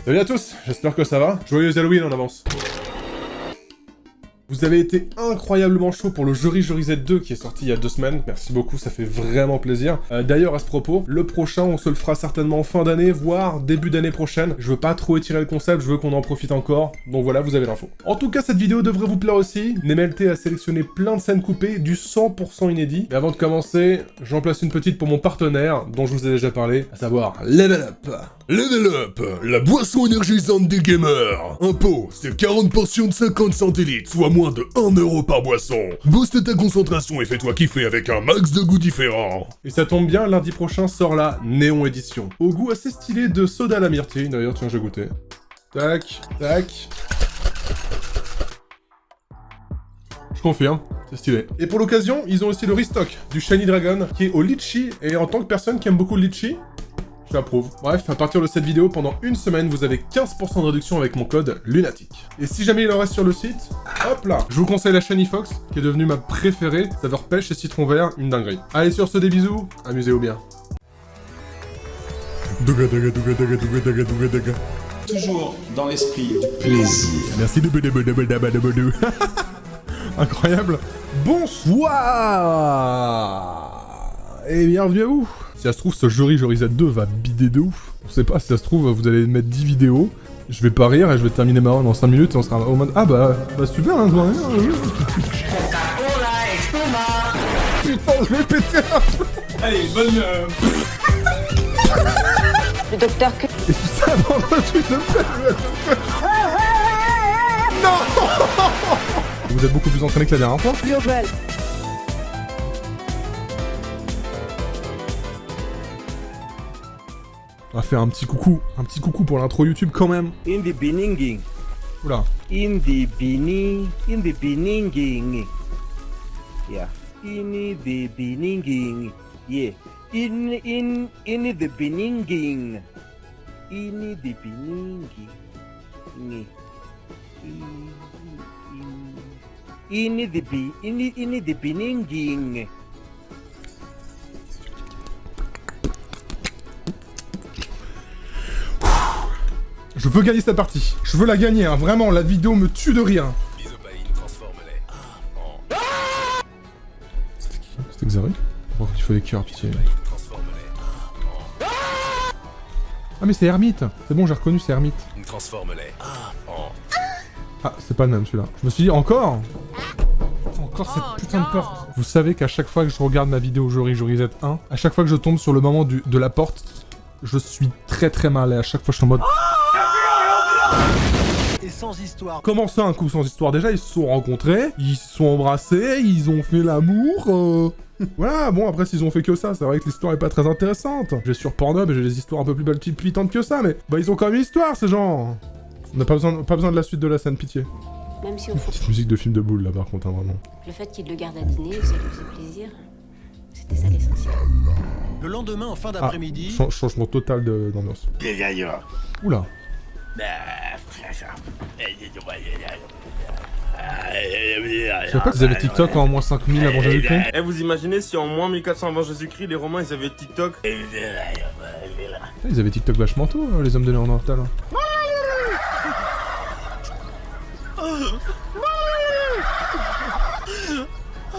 Salut à tous, j'espère que ça va. Joyeux Halloween en avance. Vous avez été incroyablement chaud pour le Jury Z 2 qui est sorti il y a 2 semaines. Merci beaucoup, ça fait vraiment plaisir. D'ailleurs, à ce propos, le prochain, on se le fera certainement en fin d'année, voire début d'année prochaine. Je veux pas trop étirer le concept, je veux qu'on en profite encore. Donc voilà, vous avez l'info. En tout cas, cette vidéo devrait vous plaire aussi. Nemelté a sélectionné plein de scènes coupées, du 100% inédit. Mais avant de commencer, j'en place une petite pour mon partenaire, dont je vous ai déjà parlé, à savoir Level Up. Level Up, la boisson énergisante des gamers. Un pot, c'est 40 portions de 50 centilitres, soit moins de 1 € par boisson. Booste ta concentration et fais-toi kiffer avec un max de goûts différents. Et ça tombe bien, lundi prochain sort la Néon Édition. Au goût assez stylé de soda à la myrtille, d'ailleurs, tiens, j'ai goûté. Tac, tac. Je confirme, c'est stylé. Et pour l'occasion, ils ont aussi le restock du Shiny Dragon, qui est au litchi, et en tant que personne qui aime beaucoup le litchi, j'approuve. Bref, à partir de cette vidéo, pendant une semaine, vous avez 15% de réduction avec mon code LUNATIC. Et si jamais il en reste sur le site, hop là, je vous conseille la Shiny Fox, qui est devenue ma préférée, saveur pêche et citron vert, une dinguerie. Allez, sur ce, des bisous, amusez-vous bien. Toujours dans l'esprit du plaisir. Merci de incroyable. Bonsoir et bienvenue à vous. Si ça se trouve, ce Jury Z 2 va bider de ouf. On sait pas, si ça se trouve, vous allez mettre 10 vidéos. Je vais pas rire et je vais terminer ma run en 5 minutes et on sera au mode... Ah bah super, hein, Putain, je vais péter un truc. Allez, bonne... Le docteur que... Et tout ça dans le truc de fait. Non. Vous êtes beaucoup plus entraîné que la dernière fois. Global. On va faire un petit coucou pour l'intro YouTube quand même. In the beginning. Oula. In the beginning. Yeah. In the beginning. Yeah. In the beginning. In the beginning. In the beginning. Je veux gagner cette partie. Je veux la gagner, hein. Vraiment, la vidéo me tue de rire. C'était Xari? Pourquoi il faut des cœurs, pitié. Ah mais c'est Hermite. C'est bon, j'ai reconnu, c'est Hermite. Ah, c'est pas le même celui-là. Je me suis dit, encore? Encore cette putain de porte. Vous savez qu'à chaque fois que je regarde ma vidéo Jury Z 1, à chaque fois que je tombe sur le moment de la porte, je suis très mal et à chaque fois je suis en mode... Et sans histoire. Comment ça, un coup sans histoire? Déjà, ils se sont rencontrés, ils se sont embrassés, ils ont fait l'amour, Voilà, bon, après, s'ils ont fait que ça, c'est vrai que l'histoire est pas très intéressante. Je vais sur Pornhub et j'ai des histoires un peu plus palpitantes que ça, mais... Bah, ils ont quand même une histoire, ces gens. On n'a pas besoin de la suite de la scène, pitié. Même si au fond, Petite musique de film de boule, là, par contre, hein, vraiment. le fait qu'il le garde à dîner, ça lui faisait plaisir. C'était ça l'essentiel. Le lendemain, en fin Ah, d'après-midi. changement total d'ambiance. Oula. Je savais pas qu'ils avaient TikTok en moins 5000 avant Jésus-Christ. Eh, vous imaginez si en moins 1400 avant Jésus-Christ, les Romains ils avaient TikTok? Ils avaient TikTok vachement tôt, les hommes de Néandertal.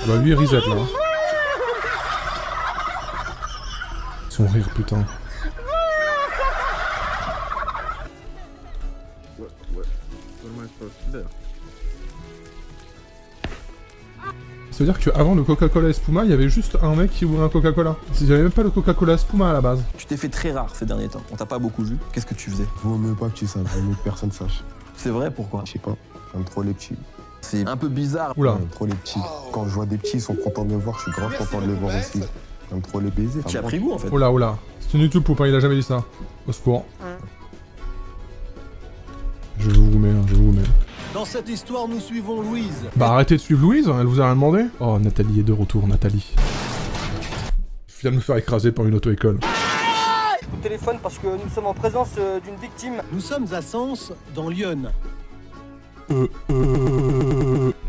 Bah lui il reset là. Son rire putain. Ça veut dire qu'avant le Coca-Cola Espuma, il y avait juste un mec qui ouvrait un Coca-Cola. Il n'y avait même pas le Coca-Cola Espuma à la base. Tu t'es fait très rare ces derniers temps, on t'a pas beaucoup vu. Qu'est-ce que tu faisais? Vaut mieux pas que tu saches, vaut mieux que personne sache. C'est vrai, pourquoi? Je sais pas, j'aime trop les petits. C'est un peu bizarre. Oula. J'aime trop les petits. Quand je vois des petits, ils sont contents de me voir, je suis grave content de les voir aussi. J'aime trop les baiser. Tu as pris goût en fait. Oh là. C'est une YouTube poupe, hein, il a jamais dit ça. Au secours. Je vous mets. Dans cette histoire, nous suivons Louise. Bah arrêtez de suivre Louise, elle vous a rien demandé. Oh, Nathalie est de retour, Nathalie. Je viens de me faire écraser par une auto-école. Je vous téléphone parce que nous sommes en présence d'une victime. Nous sommes à Sens, dans l'Yonne.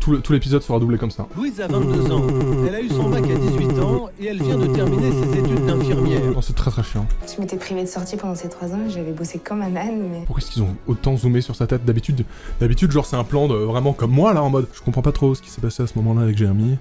Tout l'épisode sera doublé comme ça. Louise a 22 ans. Elle a eu son bac à 18 ans et elle vient de terminer ses études d'infirmière. Oh, c'est très très chiant. Je m'étais privée de sortie pendant ces 3 ans, j'avais bossé comme un âne, mais... Pourquoi est-ce qu'ils ont autant zoomé sur sa tête d'habitude, genre c'est un plan de vraiment comme moi là en mode. Je comprends pas trop ce qui s'est passé à ce moment-là avec Jérémy.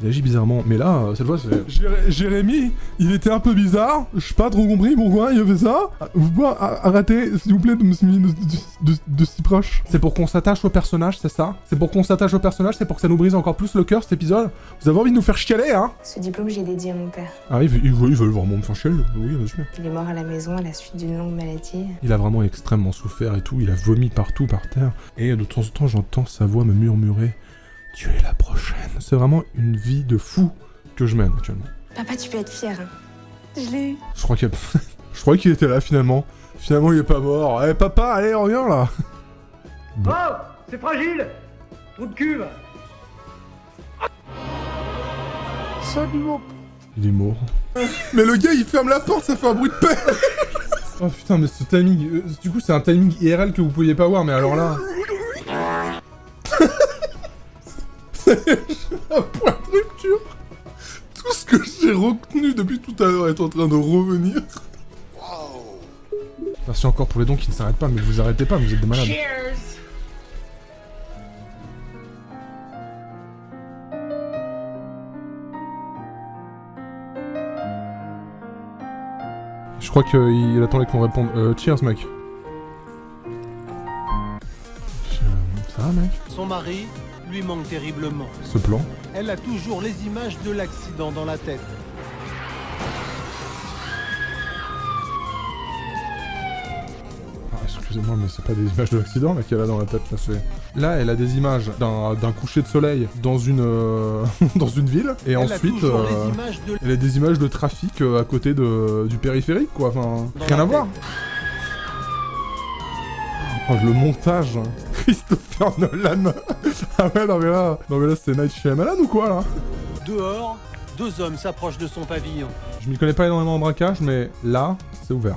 Il agit bizarrement, mais là, cette fois, c'est... Jérémy, il était un peu bizarre, j'ai pas trop compris pourquoi il a fait ça. Vous pouvez arrêter, s'il vous plaît, de si proche. C'est pour qu'on s'attache au personnage, c'est ça? C'est pour qu'on s'attache au personnage, c'est pour que ça nous brise encore plus le cœur, cet épisode? Vous avez envie de nous faire chialer, hein? Ce diplôme, j'ai dédié à mon père. Ah, il veut vraiment me faire chialer, oui, bien sûr. Il est mort à la maison à la suite d'une longue maladie. Il a vraiment extrêmement souffert et tout, il a vomi partout par terre. Et de temps en temps, j'entends sa voix me murmurer... Tu es la prochaine. C'est vraiment une vie de fou que je mène actuellement. Papa, tu peux être fier. Hein. Je l'ai eu. Je crois qu'il était là finalement. Finalement, il est pas mort. Eh papa, allez, reviens là. Oh, c'est fragile. Trou de cul. Il est mort. Mais le gars, il ferme la porte, ça fait un bruit de paix. Oh putain, mais ce timing... du coup, c'est un timing IRL que vous pouviez pas voir, mais alors là... Un point de rupture. Tout ce que j'ai retenu depuis tout à l'heure est en train de revenir. Merci encore pour les dons qui ne s'arrêtent pas, mais vous arrêtez pas, vous êtes des malades. Cheers. Je crois qu'il attendait qu'on réponde. Cheers, mec. Ça va, mec? Son mari lui manque terriblement. Ce plan. Elle a toujours les images de l'accident dans la tête. Ah, excusez-moi, mais c'est pas des images de l'accident là qu'elle a dans la tête. Là, elle a des images d'un coucher de soleil dans une dans une ville, et ensuite elle a des images de trafic à côté du périphérique, quoi. Enfin, rien à voir. Oh, le montage. Christopher Nolan. Ah ouais, non mais là c'est Night Shyamalan ou quoi là? Dehors, 2 hommes s'approchent de son pavillon. Je m'y connais pas énormément en braquage, mais là, c'est ouvert.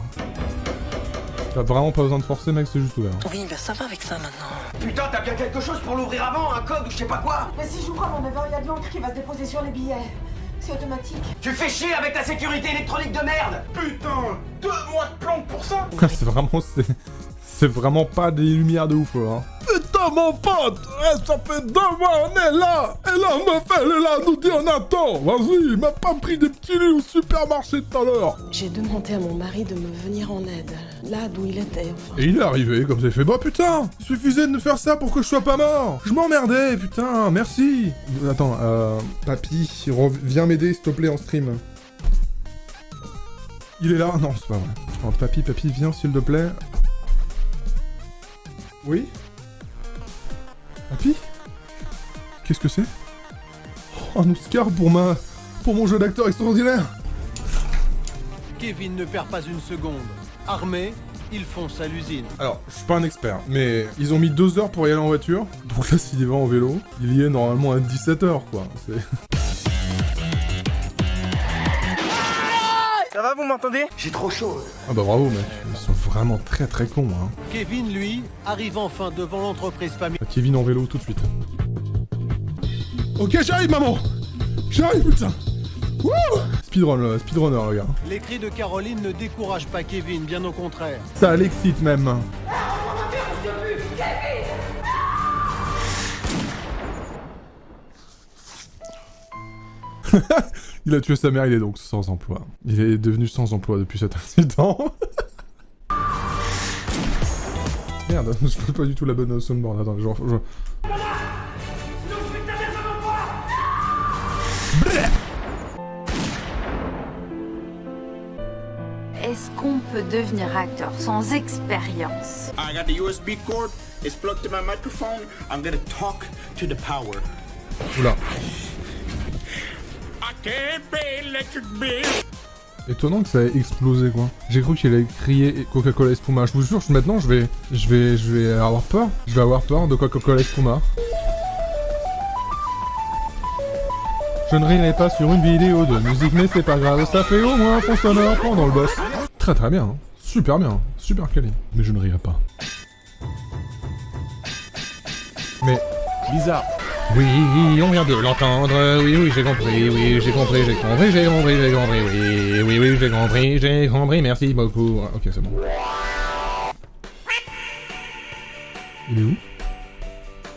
T'as vraiment pas besoin de forcer, mec, c'est juste ouvert. Oui, bah ça va avec ça maintenant. Putain, t'as bien quelque chose pour l'ouvrir avant, un code ou je sais pas quoi. Mais si j'ouvre avant 9h, il y a de l'encre qui va se déposer sur les billets. C'est automatique. Tu fais chier avec ta sécurité électronique de merde. Putain, 2 mois de planque pour ça. C'est vraiment pas des lumières de ouf, hein. Putain, mon pote, ça fait 2 mois, on est là. Et là, meuf, elle est là, nous dit on attend. Vas-y, il m'a pas pris des petits lits au supermarché tout à l'heure. J'ai demandé à mon mari de me venir en aide, là d'où il était, enfin. Et il est arrivé, comme ça, il fait, bah putain, il suffisait de me faire ça pour que je sois pas mort. Je m'emmerdais, putain, merci. Attends, papy, viens m'aider, s'il te plaît, en stream. Il est là? Non, c'est pas vrai. Oh, papy, viens, s'il te plaît. Oui? Papy? Qu'est-ce que c'est? Oh, un Oscar pour mon jeu d'acteur extraordinaire! Kevin ne perd pas une seconde. Armé, il fonce à l'usine. Alors, je suis pas un expert, mais ils ont mis 2 heures pour y aller en voiture. Donc là, s'il y va en vélo, il y est normalement à 17h, quoi. Ça va, vous m'entendez? J'ai trop chaud. Ah bah bravo, mec. Ils sont vraiment très très cons, hein. Kevin, lui, arrive enfin devant l'entreprise familiale. Kevin en vélo tout de suite. Ok, j'arrive, maman! J'arrive, putain! Wouh! Speedrunner, le gars. Les cris de Caroline ne découragent pas Kevin, bien au contraire. Ça l'excite même. Il a tué sa mère, il est donc sans emploi. Il est devenu sans emploi depuis cet incident. Merde, je fais pas du tout la bonne soundboard. Attends, Est-ce qu'on peut devenir acteur sans expérience? I got the USB cord. It's plugged to my microphone. I'm gonna talk to the power. Oula. I can't pay electric bill. Étonnant que ça ait explosé, quoi. J'ai cru qu'il allait crier Coca-Cola Espuma. Je vous jure, maintenant, je vais avoir peur. Je vais avoir peur de Coca-Cola Espuma. Je ne rirai pas sur une vidéo de musique, mais c'est pas grave. Ça fait au moins fond sonore pendant le boss. Très très bien. Hein. Super bien. Super quali. Mais je ne rirai pas. Mais... bizarre. Oui, on vient de l'entendre. Oui, j'ai compris. Oui, j'ai compris. Oui, j'ai compris. Merci beaucoup. Ok, c'est bon. Il est où?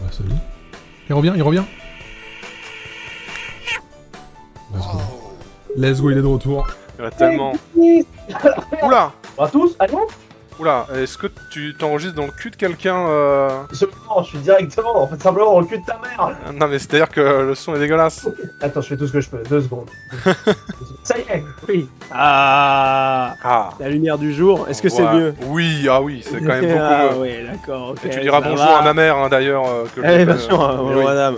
Ah, salut. Il revient. Let's go, il est de retour. Il y a tellement... Oula! À tous, allô? Oula, est-ce que tu t'enregistres dans le cul de quelqu'un Je suis directement, en fait, simplement dans le cul de ta mère. Non mais c'est-à-dire que le son est dégueulasse. Attends, je fais tout ce que je peux, 2 secondes. Ça y est, oui. Ah, la lumière du jour, est-ce que c'est mieux? Oui, c'est quand même beaucoup mieux. Ah oui, d'accord, ok. Et tu diras bonjour à ma mère, hein, d'ailleurs. Bien sûr, bonjour madame.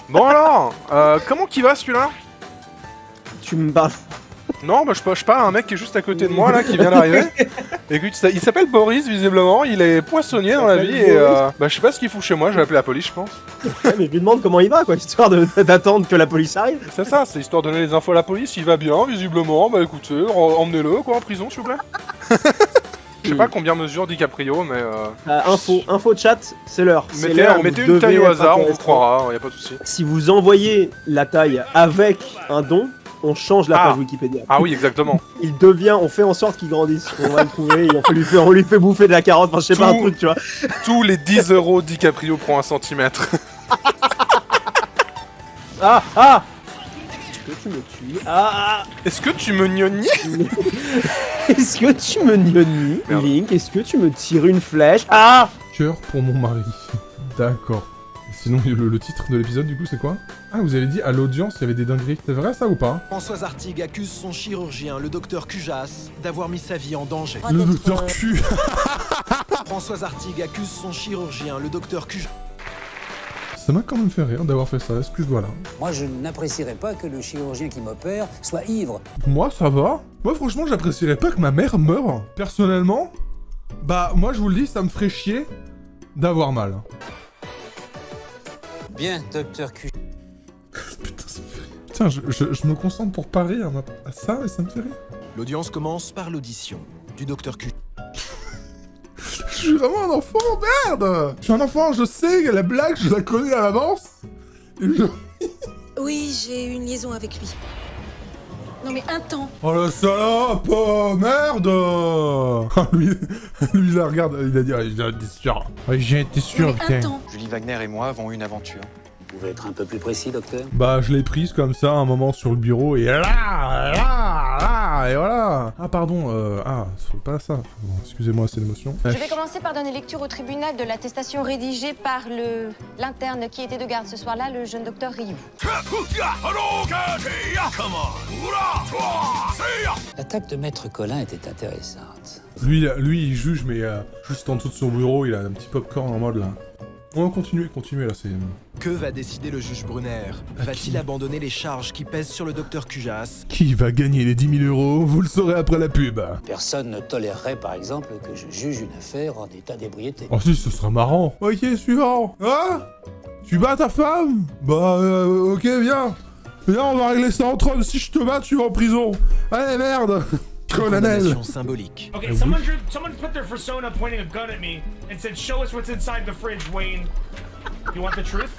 Bon alors, comment qu'il va celui-là? Tu me parles... Non, bah je parle à un mec qui est juste à côté de moi là, qui vient d'arriver. Écoute, il s'appelle Boris visiblement, il est poissonnier dans la vie et bah je sais pas ce qu'il fout chez moi, je vais appeler la police je pense. Ouais, mais je lui demande comment il va quoi, histoire d'attendre que la police arrive. C'est ça, c'est histoire de donner les infos à la police, il va bien visiblement, bah écoutez, emmenez-le quoi en prison s'il vous plaît. Je sais pas combien mesure DiCaprio mais info chat, c'est l'heure. Mettez une taille au hasard, on vous croira, y a pas de souci. Si vous envoyez la taille avec un don, on change la page Wikipédia. Ah oui, exactement. Il devient, on fait en sorte qu'il grandisse. On va le trouver, et on lui fait bouffer de la carotte, enfin je sais pas, un truc, tu vois. Tous les 10 € DiCaprio prend 1 centimètre. Est-ce que tu me tues? Est-ce que tu me gnognis? Est-ce que tu me gnognis? Link, est-ce que tu me tires une flèche? Cœur pour mon mari. D'accord. Sinon, le titre de l'épisode, du coup, c'est quoi? Ah, vous avez dit à l'audience, il y avait des dingueries. C'est vrai, ça, ou pas? Françoise Artigue accuse son chirurgien, le docteur Cujas, d'avoir mis sa vie en danger. Le docteur Q. Françoise Artigue accuse son chirurgien, le docteur Cujas. Ça m'a quand même fait rire d'avoir fait ça, excuse-moi là. Moi, je n'apprécierais pas que le chirurgien qui m'opère soit ivre. Moi, ça va. Moi, franchement, j'apprécierais pas que ma mère meure. Personnellement, bah, moi, je vous le dis, ça me ferait chier d'avoir mal. Bien, docteur Q. Putain, ça me fait rire. Putain, je me concentre pour pas rire à ça et ça me fait rire. L'audience commence par l'audition du docteur Q. Je suis vraiment un enfant, merde! Je suis un enfant, je sais que la blague, je la connais à l'avance. Oui, j'ai eu une liaison avec lui. Non mais un temps. Oh la salope! Merde! Lui là, regarde, il a dit, j'ai été sûr. Oui, j'ai été sûr, putain. Julie Wagner et moi avons eu une aventure. Vous pouvez être un peu plus précis, docteur? Bah, je l'ai prise comme ça, un moment sur le bureau, et là, et voilà. Ah, pardon, c'est pas ça. Bon, excusez-moi, c'est l'émotion. Je vais commencer par donner lecture au tribunal de l'attestation rédigée par l'interne qui était de garde ce soir-là, le jeune docteur Ryu. L'attaque de Maître Colin était intéressante. Lui, il juge, mais juste en dessous de son bureau, il a un petit popcorn en mode là. On va continuer là, c'est... Que va décider le juge Brunner? Va-t-il abandonner les charges qui pèsent sur le docteur Cujas? Qui va gagner les 10 000 €? Vous le saurez après la pub. Personne ne tolérerait, par exemple, que je juge une affaire en état d'ébriété. Oh si, ce sera marrant. Ok, suivant. Hein? Tu bats ta femme? Bah, ok, viens. Viens, on va régler ça entre hommes. Si je te bats, tu vas en prison. Allez, merde. Colonel. Symbolique. Okay, someone put their persona pointing a gun at me and said, "Show us what's inside the fridge, Wayne." You want the truth?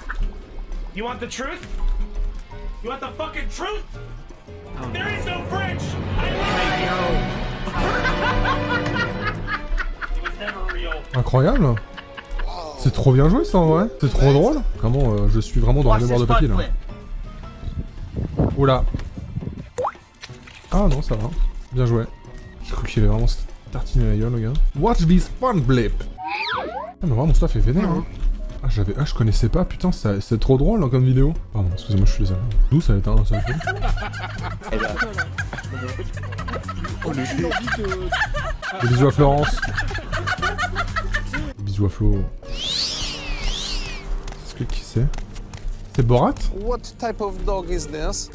You want the truth? You want the fucking truth? Oh, there is no fridge. It was never real. Incroyable. C'est trop bien joué ça en vrai. C'est trop drôle. Vraiment, je suis vraiment dans la mémoire de papier là. Oula. Ah non, ça va. Bien joué. J'ai cru qu'il avait vraiment tartiné la gueule, le gars. Watch this fun blip. Ah, mais vraiment, mon stuff est vénère, hein. Ah, je connaissais pas, putain, c'est trop drôle hein, comme vidéo. Pardon, excusez-moi, je suis désolé. D'où ça va être un seul film? Des bisous à Florence. Des bisous à Flo. Est-ce que qui c'est? C'est Borat? What type of dog is this?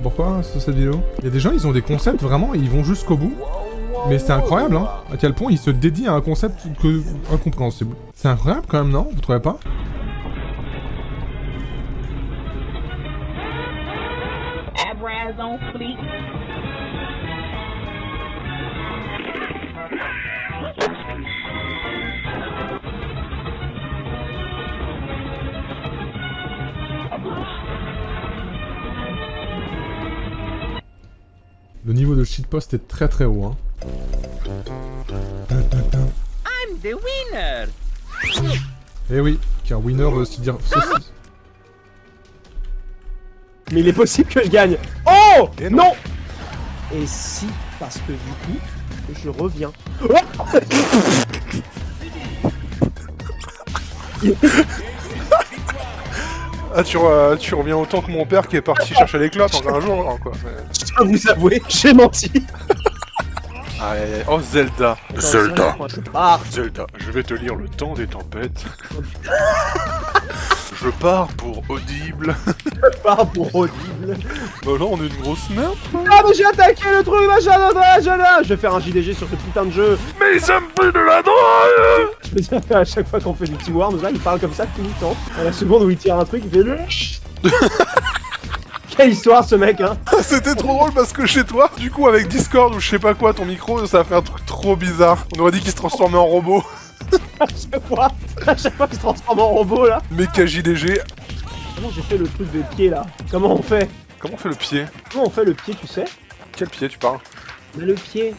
Pourquoi cette vidéo? Il y a des gens, ils ont des concepts vraiment, et ils vont jusqu'au bout. Mais c'est incroyable, hein, à quel point ils se dédient à un concept incompréhensible. C'est incroyable quand même, non? Vous trouvez pas? Raz on fleek. Le niveau de shitpost est très très haut, hein. I'm the winner. Eh oui, car winner veut aussi dire saucisse. Mais il est possible que je gagne. Oh non. Et si, parce que du coup, je reviens. Oh Ah, tu reviens autant que mon père qui est parti chercher les clopes encore un jour, hein, quoi. Je dois vous avouer, j'ai menti. Aïe, aïe, aïe. Oh, Zelda. Zelda. Zelda, je vais te lire Le Temps des Tempêtes. Je pars pour Audible. Je pars pour Audible. Bah là, on est une grosse merde. Ah mais j'ai attaqué le truc, machin, je vais faire un JDG sur ce putain de jeu. Mais ça me pue de la drogue. Je me dis à chaque fois qu'on fait du petit Worms, là, il parle comme ça tout le temps. À la seconde où il tire un truc, il fait le... Quelle histoire ce mec, hein. C'était trop drôle parce que chez toi, du coup, avec Discord ou je sais pas quoi, ton micro, ça a fait un truc trop bizarre. On aurait dit qu'il se transformait en robot. à chaque fois qu'il se transforme en robot, là. Méca JDG. Comment j'ai fait le truc des pieds, là? Comment on fait? Comment on fait le pied? Comment on fait le pied, tu sais? Quel pied tu parles? Mais le pied.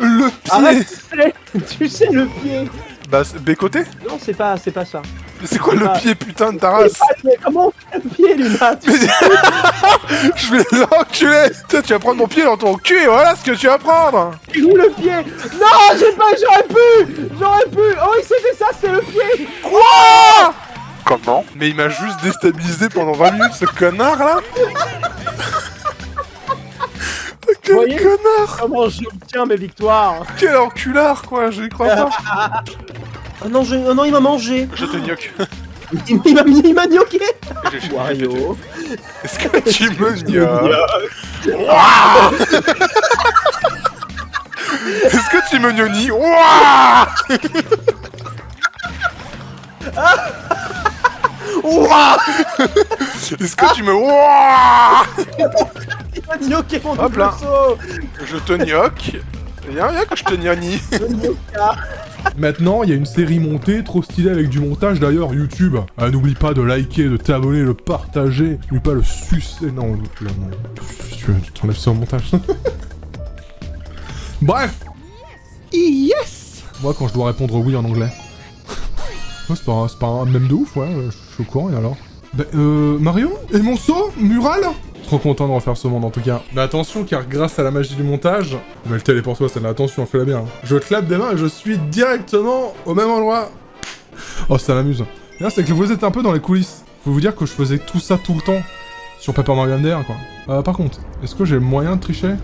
Le pied. Arrête, tu sais le pied. Bah, B-côté? Non, c'est pas ça. Mais c'est quoi le pied, putain de ta race? Mais comment on fait le pied, Luna? Je vais l'enculer. Toi, tu vas prendre mon pied dans ton cul, voilà ce que tu vas prendre. Où le pied? Non, j'aurais pu. Oh, il s'était ça, c'était le pied. Quoi? Comment? Mais il m'a juste déstabilisé pendant 20 minutes, ce connard, là. Quel connard! Comment j'obtiens mes victoires? Quel enculard, quoi, je n'y crois pas. Oh non, non, il m'a mangé. Je te gnoque. Il m'a gnoqué. Wario. Est-ce que tu me gnoques? Est-ce que tu me gnoni? Est-ce que tu me... Il m'a gnoqué mon Hop double là. saut. Je te gnoque. Viens que je te gnoni. Maintenant, il y a une série montée, trop stylée avec du montage d'ailleurs, YouTube. Ah, n'oublie pas de liker, de t'abonner, de partager. N'oublie pas de sucer... Non, non. Tu t'enlèves ça au montage. Bref. Yes. Moi, quand je dois répondre oui en anglais. Ouais, c'est pas un mème de ouf, ouais, je suis au courant, et alors? Bah, Mario? Et mon saut? Mural? Trop content de refaire ce monde en tout cas. Mais attention, car grâce à la magie du montage... Mais le téléporte-toi, celle-là, attention, fais-la bien. Je clappe des mains et je suis directement au même endroit. Oh, ça m'amuse. Là, c'est que vous êtes un peu dans les coulisses. Faut vous dire que je faisais tout ça tout le temps. Sur Paper Mario MDR, quoi. Par contre, est-ce que j'ai moyen de tricher?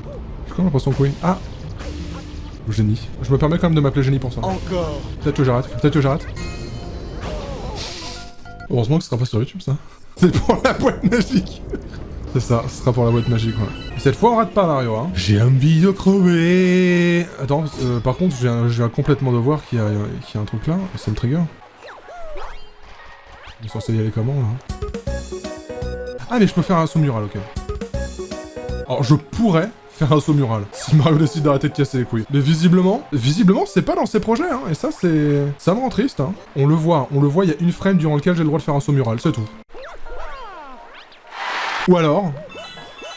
J'ai quand même l'impression que oui. Ah! Génie. Je me permets quand même de m'appeler Génie pour ça. Encore. Peut-être que j'arrête. Heureusement que ce sera pas sur YouTube, ça. C'est pour la boîte magique. C'est ça, ce sera pour la boîte magique, ouais. Et cette fois, on rate pas Mario, hein. J'ai envie de crever. Attends, par contre, je viens complètement de voir qu'il y a un truc là. C'est le trigger. On est censé y aller comment, là? Ah, mais je peux faire un saut mural, ok. Alors, je pourrais faire un saut mural, si Mario décide d'arrêter de casser les couilles. Mais visiblement, c'est pas dans ses projets, hein, et ça, ça me rend triste, hein. On le voit, il y a une frame durant lequel j'ai le droit de faire un saut mural, c'est tout. Ou alors...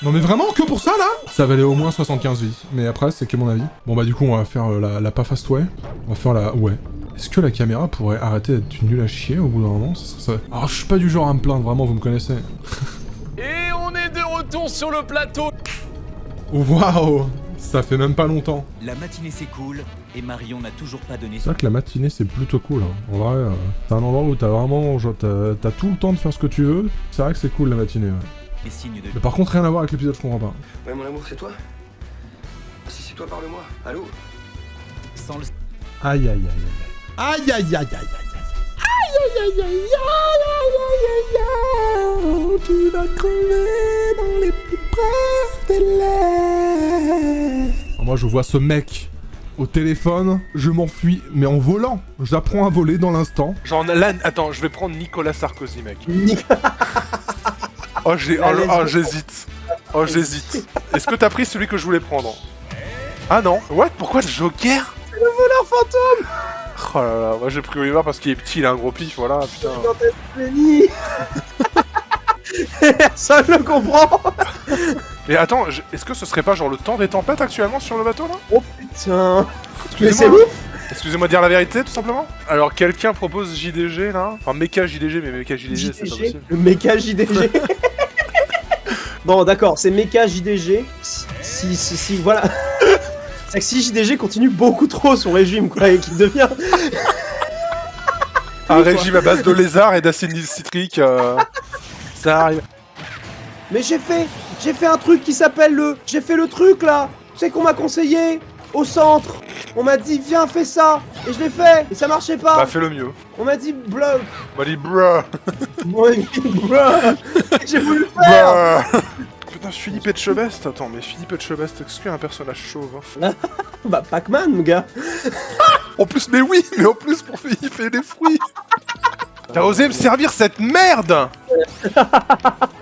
Non mais vraiment, que pour ça, là? Ça valait au moins 75 vies, mais après, c'est que mon avis. Bon bah du coup, on va faire la pas fast way. On va faire la... ouais. Est-ce que la caméra pourrait arrêter d'être nulle à chier au bout d'un moment? Alors, je suis pas du genre à me plaindre, vraiment, vous me connaissez. Et on est de retour sur le plateau. Waouh! Ça fait même pas longtemps. La matinée c'est cool, et Marion n'a toujours pas donné... C'est vrai que la matinée c'est plutôt cool, hein. En vrai, c'est un endroit où t'as vraiment... T'as tout le temps de faire ce que tu veux. C'est vrai que c'est cool la matinée, ouais. Les signes de... Mais par contre, rien à voir avec l'épisode, je comprends pas. Ouais, mon amour, c'est toi? Si c'est toi, parle-moi. Allô? Sans le... Aïe aïe aïe aïe. Aïe aïe aïe aïe aïe aïe. Aïe aïe aïe aïe. Tu vas crever dans les plus brefs délais. Moi je vois ce mec au téléphone, je m'enfuis, mais en volant. J'apprends à voler dans l'instant. Genre là, attends, je vais prendre Nicolas Sarkozy, mec. Oh, j'hésite. Oh, j'hésite. Est-ce que t'as pris celui que je voulais prendre? Ah non. What? Pourquoi le Joker? C'est le voleur fantôme. Oh là là, moi j'ai pris Oliver parce qu'il est petit, il a un gros pif, voilà, putain. Ça, je le comprends. Mais attends, est-ce que ce serait pas genre le temps des tempêtes actuellement sur le bateau là? Oh putain. Mais c'est Excusez-moi. ouf. Excusez-moi de dire la vérité, tout simplement. Alors, quelqu'un propose JDG là? Enfin, méca JDG, mais méca JDG, c'est pas possible. Le méca JDG. Bon, d'accord, c'est méca JDG. Si, voilà. C'est que si JDG continue beaucoup trop son régime, quoi, et qu'il devient. Un régime à base de lézard et d'acide citrique, ça arrive. Mais j'ai fait un truc qui s'appelle le... J'ai fait le truc, là. Tu sais qu'on m'a conseillé au centre. On m'a dit, viens, fais ça. Et je l'ai fait. Et ça marchait pas. Bah, fais le mieux. On m'a dit, bloc. On m'a dit, bruh. J'ai voulu le faire. Putain, Philippe Etchebest. Attends, mais Philippe Etchebest, est-ce qu'il y a un personnage chauve hein? Bah, Pac-Man, mon gars. En plus, mais oui, mais en plus, pour il fait des fruits. T'as osé me servir cette merde.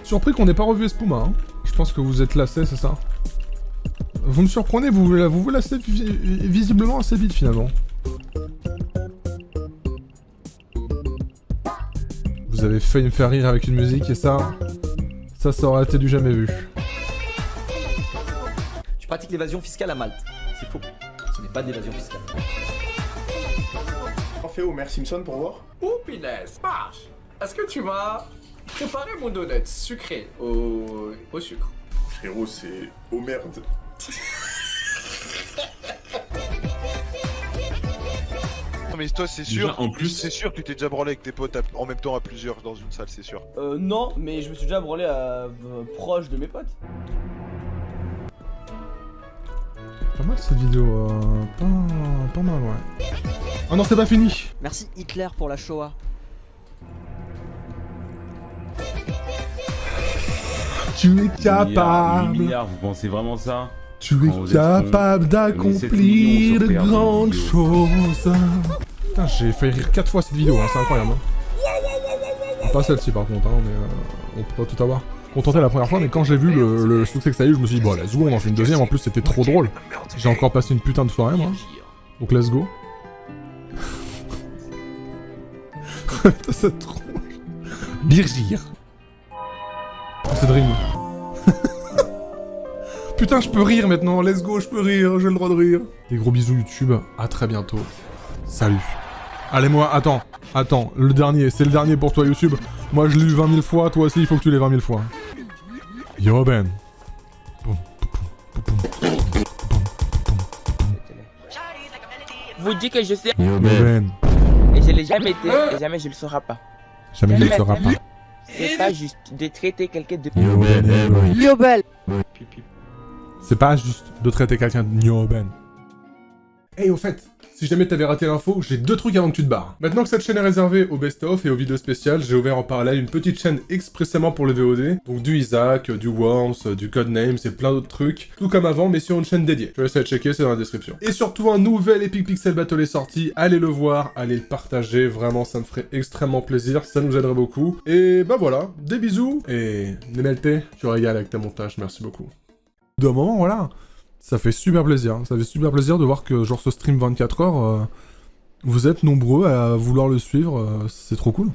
Surpris qu'on n'ait pas revu Espuma, hein. Je pense que vous êtes lassés, c'est ça? Vous me surprenez, vous vous lassez visiblement assez vite, finalement. Vous avez failli me faire rire avec une musique, et ça aurait été du jamais vu. Tu pratiques l'évasion fiscale à Malte. C'est faux. Ce n'est pas de l'évasion fiscale. On fait Homer Simpson pour voir. Oh, punaise, marche. Est-ce que tu vas préparer mon donut sucré au sucre? Frérot, c'est oh merde. Non mais toi c'est sûr, Déjà, en plus- c'est sûr que tu t'es déjà branlé avec tes potes en même temps à plusieurs dans une salle, c'est sûr. Non, mais je me suis déjà branlé proche de mes potes. Pas mal cette vidéo, pas mal, ouais. Oh non, c'est pas fini. Merci Hitler pour la Shoah. Tu es capable. Milliards, vous pensez vraiment ça? Tu Quand es vous êtes capable con, d'accomplir de on est 7 millions sur grandes Père, choses. Putain, j'ai fait rire 4 fois cette vidéo, hein, c'est incroyable. Hein. Pas celle-ci par contre, hein, mais on peut pas tout avoir. On tentait la première fois, mais quand j'ai vu le succès que ça a eu, je me suis dit, bon, let's go, on en fait une deuxième. En plus, c'était trop drôle. J'ai encore passé une putain de soirée, moi. Donc, let's go. C'est trop. Birgir. C'est Dream. Putain, je peux rire maintenant. Let's go, je peux rire. J'ai le droit de rire. Des gros bisous YouTube. À très bientôt. Salut. Allez, moi, attends. Le dernier. C'est le dernier pour toi, YouTube. Moi, je l'ai eu 20 000 fois. Toi aussi, il faut que tu l'aies 20 000 fois. Yo, Ben. Vous dites que je sais. Yo, Ben. Et je l'ai jamais été et jamais je le serai pas. Jamais il ne sera pas. C'est pas juste de traiter quelqu'un de... Yo, Ben. Yo, belle. C'est pas juste de traiter quelqu'un de Yo, Ben. Hey, au fait, si jamais t'avais raté l'info, j'ai 2 trucs avant que tu te barres. Maintenant que cette chaîne est réservée au best-of et aux vidéos spéciales, j'ai ouvert en parallèle une petite chaîne expressément pour le VOD. Donc du Isaac, du Worms, du Codenames et plein d'autres trucs. Tout comme avant, mais sur une chaîne dédiée. Je laisse aller checker, c'est dans la description. Et surtout, un nouvel Epic Pixel Battle est sorti. Allez le voir, allez le partager. Vraiment, ça me ferait extrêmement plaisir. Ça nous aiderait beaucoup. Et bah voilà, des bisous. Et Nemelte, tu régales avec tes montages. Merci beaucoup. D'un moment, voilà. Ça fait super plaisir. Ça fait super plaisir de voir que, genre, ce stream 24 heures, vous êtes nombreux à vouloir le suivre. C'est trop cool.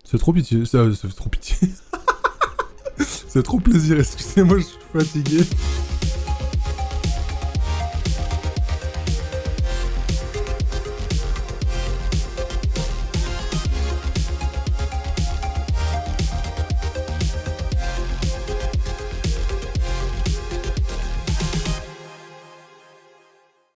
C'est trop pitié. Ça fait trop pitié. C'est trop plaisir. Excusez-moi, je suis fatigué.